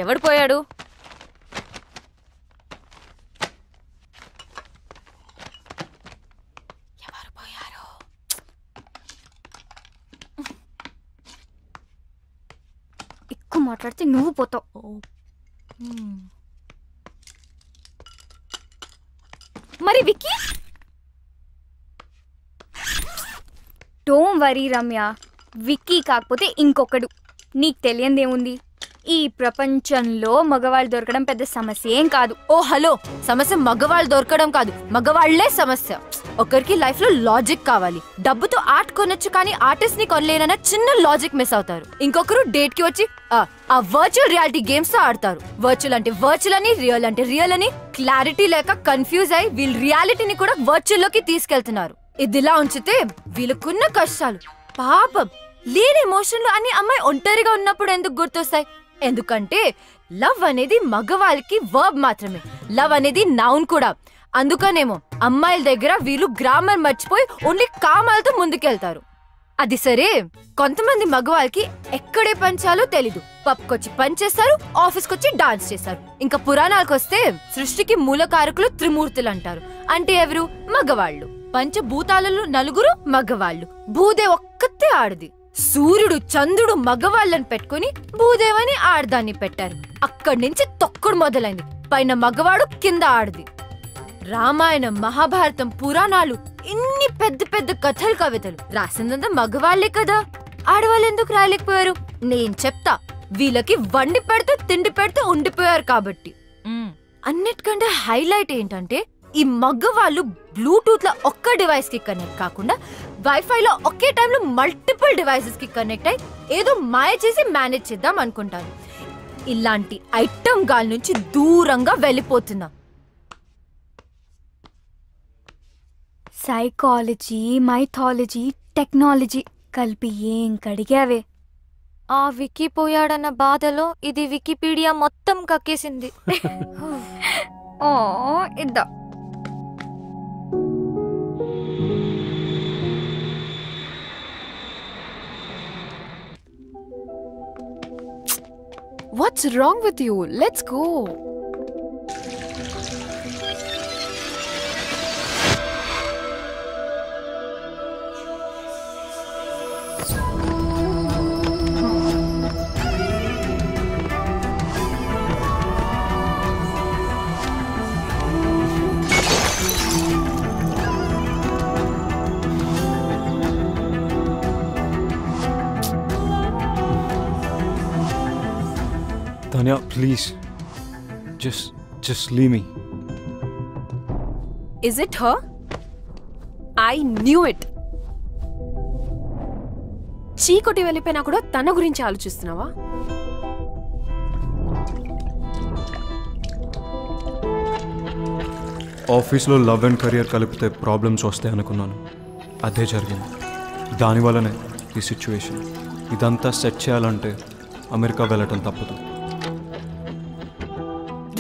ఎవడు పోయాడు? ఎవరు పోయారు? ఎక్కువ మాట్లాడితే నువ్వు పోతావు. మరి విక్కీ? డోంట్ వరీ రమ్య, విక్కీ కాకపోతే ఇంకొకడు. నీకు తెలియందేముంది, ఈ ప్రపంచంలో మగవాళ్ళు దొరకడం పెద్ద సమస్య ఏం కాదు. ఓ హలో, సమస్య మగవాళ్ళు దొరకడం కాదు, మగవాళ్లే సమస్య. ఒకరికి లైఫ్ లో లాజిక్ కావాలి. డబ్బుతో ఆర్ట్ కొనొచ్చు కానీ ఆర్టిస్ట్ ని కొనలేనన్న చిన్న లాజిక్ మిస్ అవుతారు. ఇంకొకరు డేట్ కి వచ్చి ఆ వర్చువల్ రియాలిటీ గేమ్స్ తో ఆడతారు. వర్చువల్ అంటే వర్చువల్ అని, రియల్ అంటే రియల్ అని క్లారిటీ లేక కన్ఫ్యూజ్ అయి వీళ్ళు రియాలిటీని కూడా వర్చువల్ లోకి తీసుకెళ్తున్నారు. ఇదిలా ఉంచితే వీళ్ళకున్న కష్టాలు పాపం లేని ఎమోషన్లు అన్ని అమ్మాయి ఒంటరిగా ఉన్నప్పుడు ఎందుకు గుర్తొస్తాయి? ఎందుకంటే లవ్ అనేది మగవాళ్ళకి వర్బ్ మాత్రమే, లవ్ అనేది నౌన్ కూడా. అందుకనేమో అమ్మాయిల దగ్గర వీళ్ళు గ్రామర్ మర్చిపోయి ఓన్లీ కామాలతో ముందుకెళ్తారు. అది సరే, కొంతమంది మగవాళ్ళకి ఎక్కడే పంచాలో తెలీదు. పబ్కొచ్చి పనిచేస్తారు, ఆఫీస్కొచ్చి డాన్స్ చేస్తారు. ఇంకా పురాణాలకు వస్తే సృష్టికి మూలకారకులు త్రిమూర్తులు అంటారు. అంటే ఎవరు? మగవాళ్ళు. పంచభూతాలలో నలుగురు మగవాళ్ళు, భూదే ఒక్కతే ఆడది. సూర్యుడు చంద్రుడు మగవాళ్ళని పెట్టుకుని భూదేవని ఆడదాన్ని పెట్టారు. అక్కడి నుంచి తొక్కుడు మొదలైంది. పైన మగవాడు, కింద ఆడది. రామాయణం, మహాభారతం, పురాణాలు, ఇన్ని పెద్ద పెద్ద కథలు, కవితలు రాసిందంతా మగవాళ్లే కదా. ఆడవాళ్ళు ఎందుకు రాయలేకపోయారు? నేను చెప్తా. వీళ్ళకి వండి పెడితే తిండి పెడితే ఉండిపోయారు కాబట్టి. అన్నిటికంటే హైలైట్ ఏంటంటే ఈ మగవాళ్ళు బ్లూటూత్ లో ఒక్క డివైస్ కి కనెక్ట్ కాకుండా వైఫై లో ఒకే టైంలో మల్టిపుల్ డివైసెస్ కి కనెక్ట్ అయి ఏదో మాయ చేసి మేనేజ్ చేద్దాం అనుకుంటారు. ఇలాంటి ఐటమ్ గాల్ నుంచి దూరంగా వెళ్ళిపోతున్నా. సైకాలజీ, మైథాలజీ, టెక్నాలజీ కలిపి ఏం కడిగావే. ఆ వికీ పోయాడన్న బాధలో ఇది వికీపీడియా మొత్తం కక్కేసింది. ఓ ఇద్దా. What's wrong with you? Let's go. Tanya, please. Just leave me. Is it her? I knew it. చీకొట్టి వెళ్ళిపోయినా కూడా తన గురించి ఆలోచిస్తున్నావా? ఆఫీస్లో లవ్ అండ్ కెరియర్ కలిపితే ప్రాబ్లమ్స్ వస్తాయి అనుకున్నాను. అదే జరిగింది. దానివల్లనే ఈ సిచ్యువేషన్. ఇదంతా సెట్ చేయాలంటే అమెరికా వెళ్ళటం తప్పదు.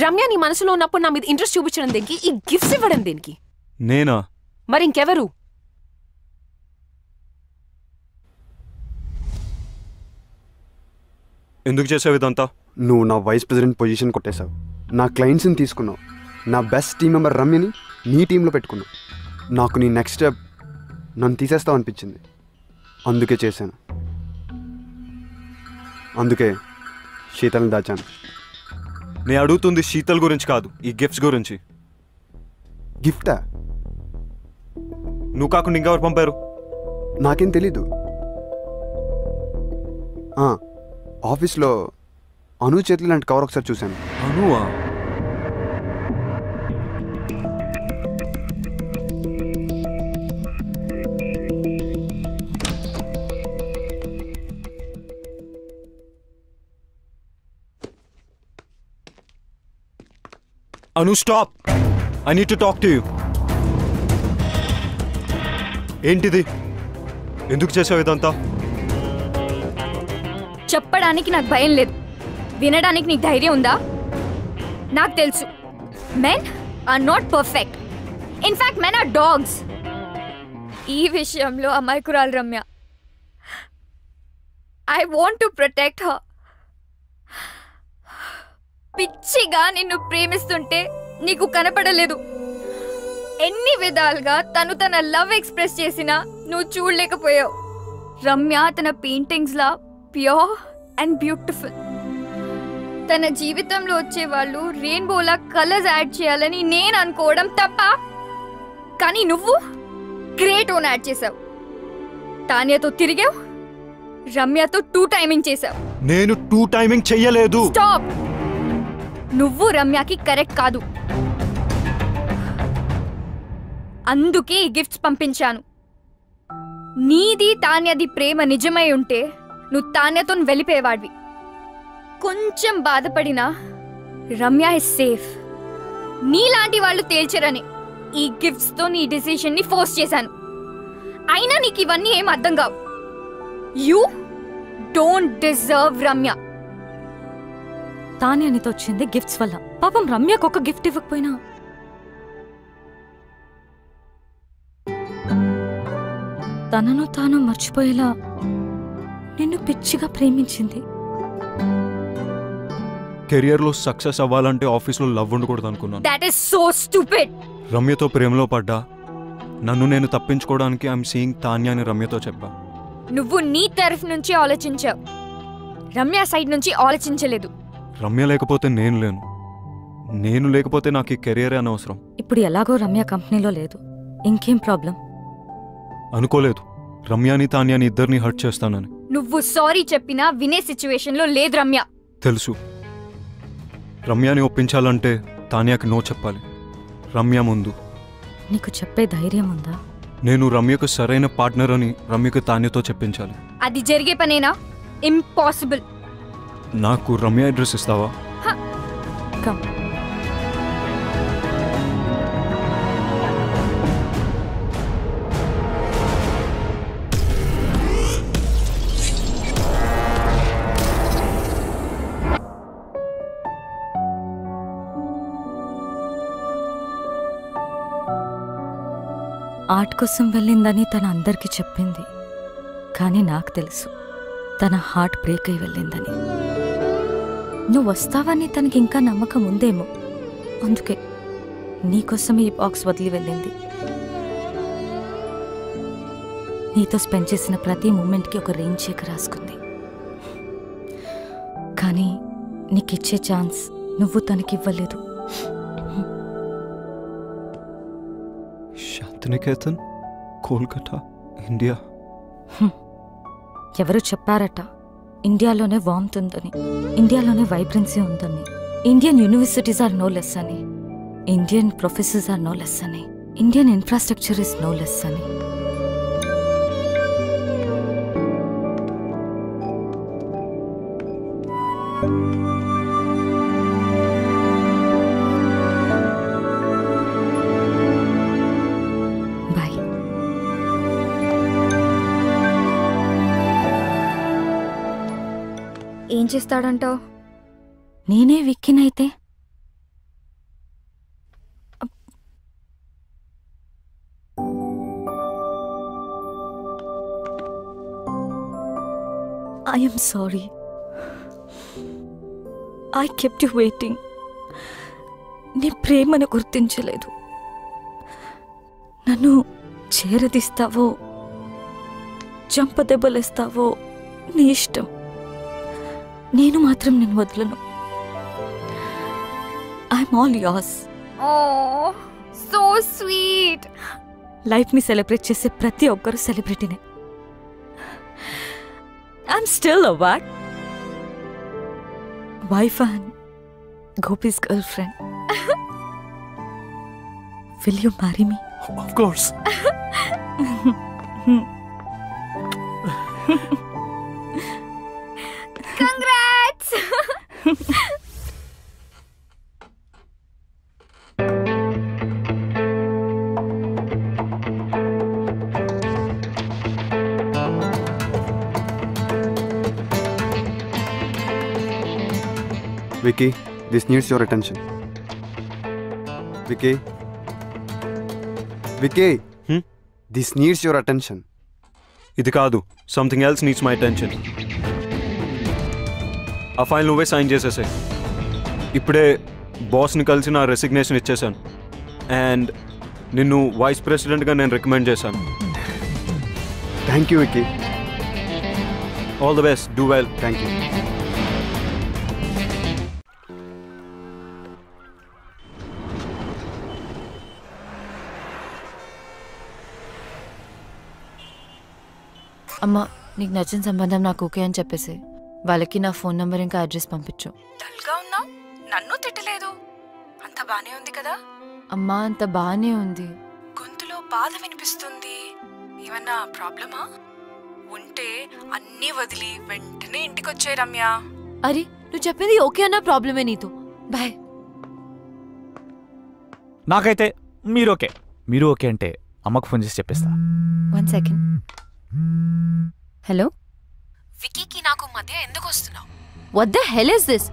రమ్య నీ మనసులో ఉన్నప్పుడు నా మీద ఇంట్రెస్ట్ చూపించడం దేనికి? ఈ గిఫ్ట్స్ ఇవ్వడం దేనికి? నేనా? మరి ఇంకెవరు? ఎందుకు చేసావు ఇదంతా? నువ్వు నా వైస్ ప్రెసిడెంట్ పొజిషన్ కొట్టేశావు, నా క్లయింట్స్ని తీసుకున్నావు, నా బెస్ట్ టీం మెంబర్ రమ్యని నీ టీంలో పెట్టుకున్నావు. నాకు నీ నెక్స్ట్ స్టెప్ నన్ను తీసేస్తావు అనిపించింది, అందుకే చేశాను. అందుకే శీతల్ని దాచాను. నేను అడుగుతుంది శీతల్ గురించి కాదు, ఈ గిఫ్ట్స్ గురించి. గిఫ్టా? నువ్వు కాకుండా ఇంకెవరు పంపారు? నాకేం తెలీదు. ఆఫీస్లో అను చేతులు లాంటి కవర్ ఒకసారి చూశాను. అనువా? Anu, stop! I need to talk to you. ఏంటిది? ఎందుకు చేసావు ఇదంతా? చెప్పడానికి నాకు భయం లేదు, వినడానికి నీకు ధైర్యం ఉందా? నాకు తెలుసు, men are not perfect. In fact men are dogs. ఈ విషయంలో అమాయకురాలు Ramya. I want to protect her. పిచ్చిగా నిన్ను ప్రేమిస్తుంటే నీకు కనపడలేదు. ఎన్ని విధాలుగా తన లవ్ ఎక్స్ప్రెస్ చేసినా నువ్వు చూడలేకపోయావు. రమ్య తన paintings law pure and beautiful. తన జీవితంలో వచ్చే వాళ్ళు రెయిన్బోలా కలర్స్ యాడ్ చేయాలని నేను అనుకోవడం తప్ప. కానీ నువ్వు గ్రేట్ ఓన్ యాడ్ చేసావు. తాన్యతో తిరిగావు, రమ్యతో 2 టైమింగ్ చేసావు. నేను 2 టైమింగ్ చెయ్యలేదు. స్టాప్. నువ్వు రమ్యకి కరెక్ట్ కాదు. అందుకే ఈ గిఫ్ట్స్ పంపించాను. నీది తాన్యది ప్రేమ నిజమై ఉంటే నువ్వు తాన్యతో వెళ్ళిపోయేవాడివి. కొంచెం బాధపడినా రమ్య ఇస్ సేఫ్. నీలాంటి వాళ్ళు తేల్చరని ఈ గిఫ్ట్స్ తో నీ డిసిషన్ ని ఫోర్స్ చేశాను. అయినా నీకు ఇవన్నీ ఏం అర్థం కావు. You don't deserve Ramya. తానే అనితో వచ్చింది గిఫ్ట్స్ వల్ల. పాపం రమ్యకు ఒక గిఫ్ట్ ఇవ్వకపోయినా తనను తాను మర్చిపోయేలా నిన్ను పిచ్చిగా ప్రేమించింది. కెరియర్లో సక్సెస్ అవ్వాలంటే ఆఫీస్లో లవ్ ఉండకూడదు అనుకున్నాను. That is so stupid. రమ్యతో ప్రేమలో పడ్డా. నన్ను నేను తప్పించుకోవడానికి ఐఎమ్ సీయింగ్ తాన్య అని రమ్యతో చెప్పా. నువ్వు నీ తరఫు నుంచి ఆలోచించావు, రమ్య సైడ్ నుంచి ఆలోచించలేదు. రమ్య లేకపోతే నేను లేను. నేను లేకపోతే నాకు ఈ కెరియరే అనవసరం. ఇప్పుడు ఎలాగో రమ్య కంపెనీలో లేదు, ఇంకేం ప్రాబ్లం? అనుకోలేదు రమ్యాని తాన్యాని ఇద్దరిని హర్ట్ చేస్తానని. నువ్వు సారీ చెప్పినా వినే సిచ్యువేషన్ లో లేదు రమ్య. తెలుసు. రమ్యాని ఒప్పించాలంటే తాన్యాకి నో చెప్పాలి. రమ్య ముందు. నీకు చెప్పే ధైర్యం ఉందా? నేను రమ్యకు సరైన పార్ట్నర్ అని రమ్యకు తాన్యతో చెప్పించాలి. అది జరిగే పనేనా? ఇంపాసిబుల్. నాకు రమ్య అడ్రస్ ఇస్తావా? కమ్. ఆర్ట్ కోసం వెళ్ళిందని తన అందరికీ చెప్పింది. కానీ నాకు తెలుసు తన హార్ట్ బ్రేక్ అయి వెళ్ళిందని. నువ్వు వస్తావని తనకి ఇంకా నమ్మకం ఉందేమో, అందుకే నీకోసం ఈ బాక్స్ వదిలి వెళ్ళింది. నీతో స్పెండ్ చేసిన ప్రతి మూమెంట్కి ఒక రేంజ్ చెక్ రాసుకుంది. కానీ నీకిచ్చే ఛాన్స్ నువ్వు తనకివ్వలేదు. శాంతినికేతన్, కోల్కతా, ఇండియా. ఎవరు చెప్పారట ఇండియాలోనే వార్మ్త్ ఉందని, ఇండియాలోనే వైబ్రెన్సీ ఉందని, Indian universities are no less అని, Indian professors are no less అని, Indian infrastructure is no less అని. ఏం చేస్తాడంటావు? నేనే విక్కినైతే I am sorry. I kept you waiting. నీ ప్రేమను గుర్తించలేదు. నన్ను చేరదీస్తావో చంపదెబ్బలేస్తావో నీ ఇష్టం. నేను మాత్రం నేను వదలను. I'm all yours. Oh so sweet. లైఫ్ని సెలబ్రేట్ చేసే ప్రతి ఒక్కరు సెలబ్రిటీనే. I'm still a wife and Gopi's girl friend. Will you marry me? Of course. Congrats! Vicky, this needs your attention. Vicky? Vicky? This needs your attention. ఇది కాదు, something else needs my attention. ఆ file నువ్వే sign చేసేసే. ఇప్పుడే బాస్ని కలిసి నా resignation ఇచ్చేసాను and నిన్ను vice ప్రెసిడెంట్గా నేను రికమెండ్ చేశాను. Thank you Vicky. All the best, do well. Thank you. అమ్మా, నీకు నచ్చిన సంబంధం నాకు ఓకే అని చెప్పేసి వాళ్ళకి నా ఫోన్ నంబర్ ఇంకా అడ్రస్ పంపించు. డల్గా ఉన్నావు, నన్ను తిట్టలేదు, అంత బానే ఉంది కదా? అమ్మా, అంత బానే ఉంది. గొంతులో బాధ వినిపిస్తుంది. ఏమన్నా ప్రాబ్లమా? ఉంటే అన్నీ వదిలి వెంటనే ఇంటికొచ్చే రమ్య. అరే, నువ్వు చెప్పింది ఓకే అన్న ప్రాబ్లమే నీతో. బాయ్. నాకైతే మీరు ఓకే. మీరు ఓకే అంటే అమ్మకు ఫోన్ చేసి చెప్పేస్తా. 1 సెకండ్. హలో, విక్కీకి నాకు మధ్య ఎందుకు వస్తున్నావు? What the hell is this?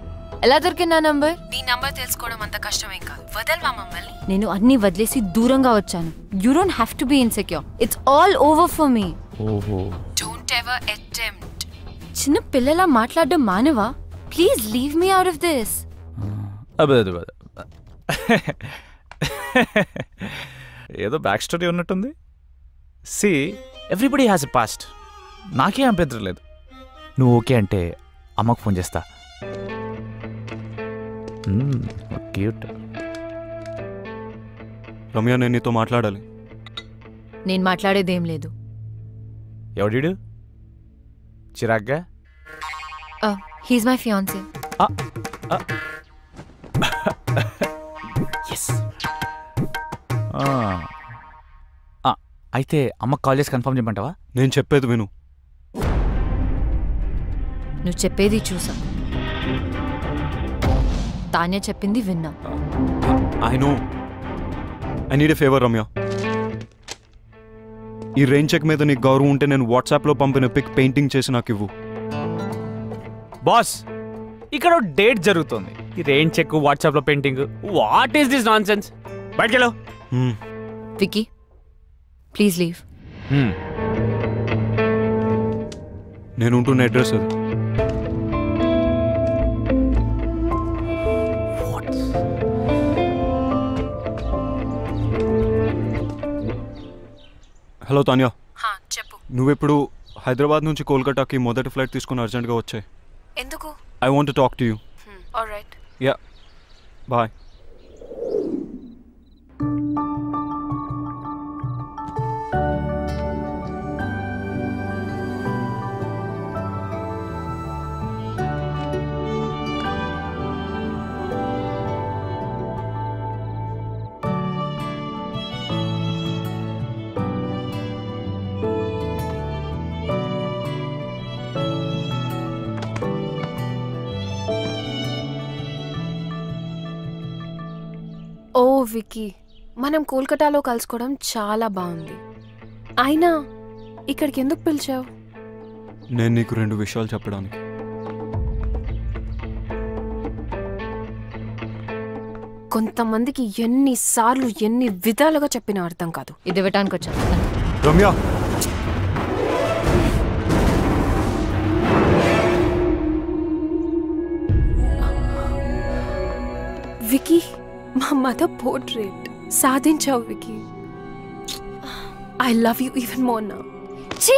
ఎలా దొరికింది నా నంబర్? నీ నంబర్ తెలుసుకోవడం అంత కష్టమేం కాదు. వదల్వా మమ్మల్ని. నేను అన్ని వదిలేసి దూరంగా వచ్చాను. You don't have to be insecure. It's all over for me. ఓహో, డోంట్ ఎవర్ అటెంప్ట్. చిన్న పిల్లలా మాట్లాడడం మానవా? Please leave me out of this. అబ్బా ఏదో బ్యాక్ స్టోరీ ఉన్నట్టుంది. See, everybody has a past. నాకే అభ్యంతరం లేదు. నువ్వు ఓకే అంటే అమ్మకు ఫోన్ చేస్తా. క్యూట్. రమ్య, నేను నీతో మాట్లాడాలి. నేను మాట్లాడేదేం లేదు. ఎవడీడు? చిరాగ్గా? He's my fiancee. అయితే అమ్మకు కాల్ చేసి కన్ఫర్మ్ చేయమంటావా? నేను చెప్పేది విను. నువ్వు చెప్పేది చూసా, తాన్య చెప్పింది విన్నా. I know. I need a favour Ramya. ఈ రెయిన్ చెక్ మీద నీకు గౌరవం ఉంటే నేను వాట్సాప్లో పంపిన పిక్ పెయింటింగ్ చేసి నాకు ఇవ్వు. బాస్, ఇక్కడ డేట్ జరుగుతుంది. ఈ రెయిన్ చెక్, వాట్సాప్లో painting, what is this nonsense? బయటకెళ్ళు. Vicky, please leave. నేను ఉంటున్న అడ్రస్ అది. హలో తాన్యా, చెప్పు. నువ్వెప్పుడు హైదరాబాద్ నుంచి కోల్కతాకి మొదటి ఫ్లైట్ తీసుకుని అర్జెంట్గా వచ్చాయి. ఎందుకు? I want to talk to you. Alright. Yeah, bye. Oh Vicky, మనం కోల్కతాలో కలుసుకోవడం చాలా బాగుంది. అయినా ఇక్కడికి ఎందుకు పిలిచావు? నేను నీకు 2 విషయాలు చెప్పడానికి. కొంతమందికి ఎన్నిసార్లు ఎన్ని విధాలుగా చెప్పినా అర్థం కాదు. ఇది ఇవ్వటానికి వచ్చాను. రమ్య, విక్కీ, మా మదర్ పోర్ట్రేట్ సాధించావు Vicky. I love you even more now. ఛీ,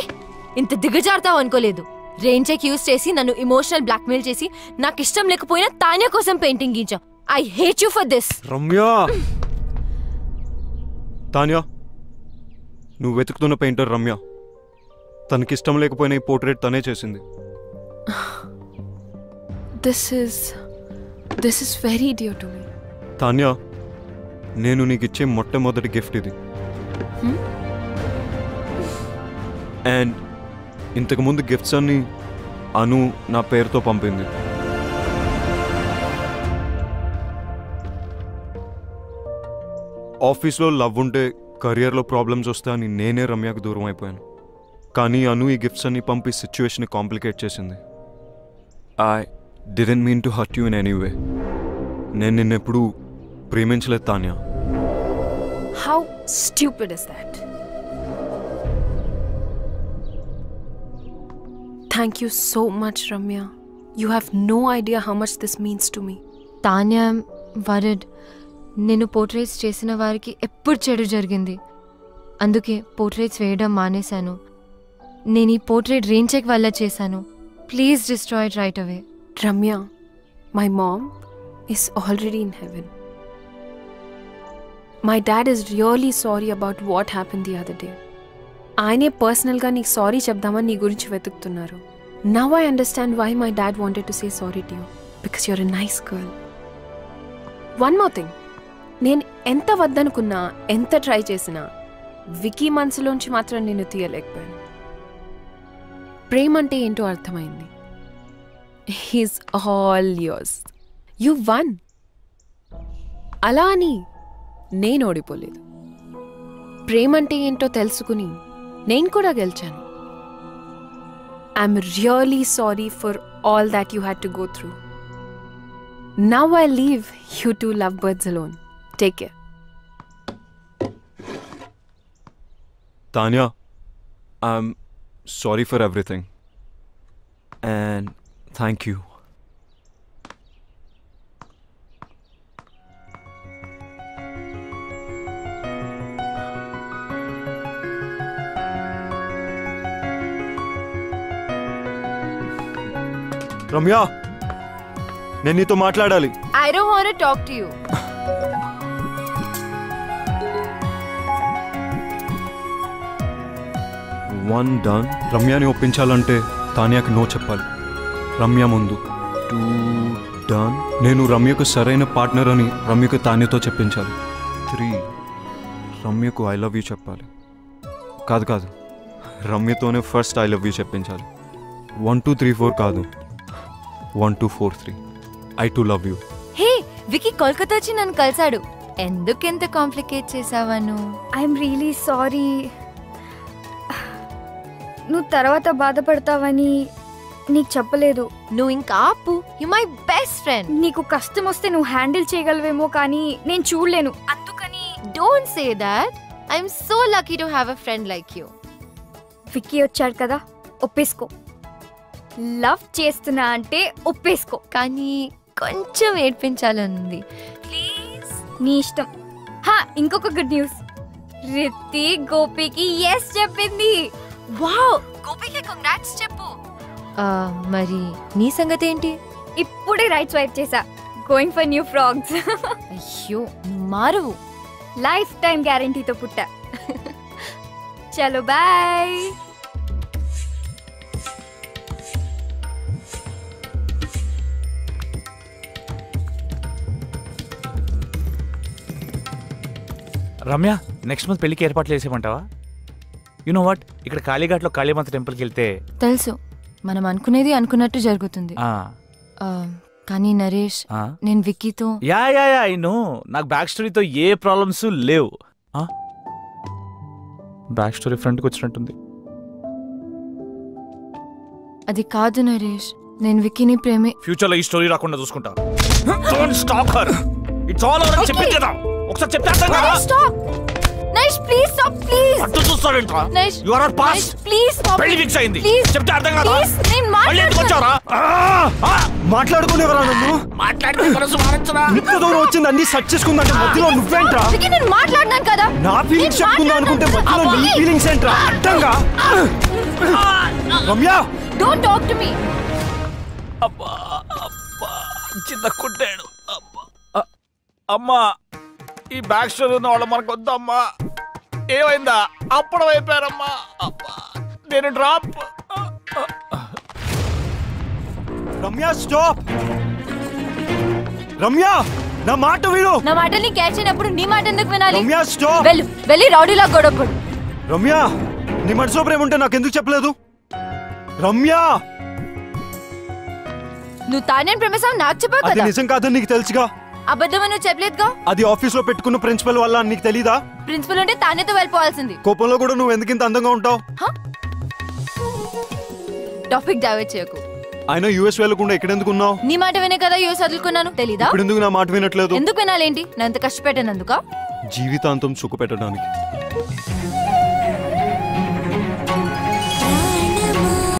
ఇంత దిగజారుతావు అనుకోలేదు. రెయిన్ చెక్ యూజ్ చేసి నన్ను ఇమోషనల్ బ్లాక్మెయిల్ చేసి నాకు ఇష్టం లేకపోయినా తాన్య కోసం పెయింటింగ్ గీంచావు. I hate you for this. Ramya, Tanya, నువ్వు వెతుకుతున్న పెయింటర్ రమ్య. తనకిష్టం లేకపోయినా ఈ పోర్ట్రేట్ తనే చేసింది. This is very dear to me. Tanya, నేను నీకు ఇచ్చే మొట్టమొదటి గిఫ్ట్ ఇది. అండ్ ఇంతకుముందు గిఫ్ట్స్ అన్ని అను నా పేరుతో పంపింది. ఆఫీస్లో లవ్ ఉంటే కెరియర్లో ప్రాబ్లమ్స్ వస్తాయని నేనే రమ్యకు దూరం అయిపోయాను. కానీ అను ఈ గిఫ్ట్స్ అన్ని పంపి సిచ్యువేషన్ కాంప్లికేట్ చేసింది. I didn't mean to hurt you in any way. నేను నిన్నెప్పుడు ప్రేమించలేదు Tanya. How stupid is that? Thank you so much, Ramya. You have no idea how much this means to me. Tanya word నేను portraits చేసిన వారికి ఎప్పుడు చెడు జరిగింది. అందుకే పోర్ట్రేట్స్ వేయడం మానేశాను. నేను ఈ పోర్ట్రేట్ రెయిన్ చెక్ వల్ల చేశాను. Please destroy it right away. Ramya, my mom is already in heaven. My dad is really sorry about what happened the other day. ఆయనే పర్సనల్గా నీకు సారీ చెప్దామని నీ గురించి వెతుకుతున్నారు. Now I understand why my dad wanted to say sorry to you. Because you're a nice girl. One more thing. నేను ఎంత వద్దనుకున్నా, ఎంత ట్రై చేసినా వికీ మనసులోంచి మాత్రం నేను తీయలేకపోయాను. ప్రేమ అంటే ఏంటో అర్థమైంది. He's all yours. You won. అలా అని నేను ఓడిపోలేదు. ప్రేమ అంటే ఏంటో తెలుసుకుని నేను కూడా గెలిచాను. I'm really sorry for all that you had to go through. Now I leave you two lovebirds alone. Take care. Tanya, I'm sorry for everything. And thank you. Ramya, నేను నీతో మాట్లాడాలి. I don't want to talk to you. One done. రమ్యని ఒప్పించాలంటే తాన్యాకి no చెప్పాలి. రమ్య ముందు. Two done. నేను రమ్యకు సరైన పార్ట్నర్ అని రమ్యకు తాన్యతో చెప్పించాలి. 3 రమ్యకు ఐ లవ్ యూ చెప్పాలి. కాదు రమ్యతోనే ఫస్ట్ ఐ లవ్ యూ చెప్పించాలి. 1 2 3 4 కాదు. 1 2 4 3 I too love you. Hey, Vicky Kolkata వచ్చి నన్ను కలిసాడు. ఎందుకెంత కాంప్లికేట్ చేసావా నువ్వు? I'm really sorry. నువ్వు తర్వాత బాధపడతావని నీకు చెప్పలేదు. నువ్వు ఇంకా ఆపు. You my best friend. నీకు కష్టం వస్తే నువ్వు హ్యాండిల్ చేయగలవేమో కానీ నేను చూడలేను. అందుకని don't say that. I'm so lucky to have a friend like you. Vicky వచ్చాడు కదా, ఒప్పేసుకో. లవ్ చేస్తున్నా అంటే ఒప్పేసుకో. కానీ కొంచెం ఏడ్పించాలనుంది. ప్లీజ్. నీ ఇష్టం. ఇంకొక గుడ్ న్యూస్. రిత్తి గోపికి ఎస్ చెప్పింది. వావ్, గోపికి కంగ్రాట్స్ చెప్పు. మరి నీ సంగతి ఏంటి? ఇప్పుడే రైట్ స్వైప్ చేసా. Going for new frogs. అయ్యో, మారువు. లైఫ్ టైం గ్యారంటీతో పుట్టా. చలో బాయ్. రమ్య, నెక్స్ట్ మంత్ పెళ్లికి ఏర్పాట్లు చేసేమంటావా? యు నో వాట్, ఇక్కడ కాళీఘాట్లో కాళీమాత టెంపుల్కి వెళ్తే తెలుసు, మనం అనుకునేది అనుకున్నట్టు జరుగుతుంది. కానీ నరేష్, నేను విక్కీతో యా ఐ నో. నాకు బ్యాక్ స్టోరీతో ఏ ప్రాబ్లమ్స్ లేవు. బ్యాక్ స్టోరీ ఫ్రంట్కి వచ్చినట్టుంది. అది కాదు నరేష్, నేను విక్కీని ప్రేమే. ఫ్యూచర్లో ఈ స్టోరీ రాకుండా చూసుకుంటా. Don't stop her. It's all over. చెప్పేది కదా, ఒకసారి చెప్తే అర్థం కాదా? Stop Naresh, please stop. Please. అట్టు చూస్తావేంట్రా? You are pass. Please stop. పెళ్లి ఫిక్స్ అయింది. చెప్తే అర్థం కాదా? ప్లీజ్, నేను మాట్లాడుకోవచ్చారా? మాట్లాడుకునేవరా నన్ను? మాట్లాడుకునే మనసు మారించరా? ఇంత దూరం వచ్చింది అన్ని సెర్చ్ చేసుకుందంటే మధ్యలో నువ్వేంట్రా? నేను మాట్లాడినాను కదా. నా ఫీలింగ్స్ చెప్పుకుందా అనుకుంటే మధ్యలో నీ ఫీలింగ్స్ ఏంట్రా? అర్థంగా. Ramya, don't talk to me. అబ్బా చిన్న కుట్టాడు. అమ్మా, ఈ బ్యాక్ స్టోరీ ఉన్న వాళ్ళు మనకు వద్దమ్మా. ఏమైందా? అప్పుడు అయిపోయారమ్మా. నేను డ్రాప్. రమ్య స్టాప్. రమ్య, నా మాట విను. నా మాటల్ని క్యాచ్ అయినప్పుడు నీ మాట ఎందుకు వినాలి? రమ్య స్టాప్. వెళ్ళి రౌడీలా గొడవపడు. రమ్య, నీ మనసులో ప్రేమ ఉంటే నాకు ఎందుకు చెప్పలేదు? రమ్య, నువ్వు తానే ప్రేమసావు నాకు చెప్పావు అది కదా. నిజం కాదని నీకు తెలుసుగా. అబద్ధం నువ్వు చెప్పలేదుగా. అది ఆఫీస్ లో పెట్టుకున్న ప్రిన్సిపల్ వల్ల నీకు తెలీదా? ప్రిన్సిపల్ అంటే తానేతో వెళ్ళిపోవాల్సింది. కోపంలో కూడా నువ్వు ఎందుకు ఇంత అందంగా ఉంటావు? టాపిక్ డైవర్ట్ చేయకు. ఆయన యూఎస్ వెళ్ళకుండా ఇక్కడ ఎందుకు ఉన్నావు? నీ మాట వినే కదా యూఎస్ వదులుకున్నాను, తెలీదా? ఇప్పుడు ఎందుకు నా మాట వినట్లేదు? ఎందుకు వినాలేంటి? నేను అంత కష్టపెట్టానందుక? జీవితాంతం సుఖ పెట్టడానికి.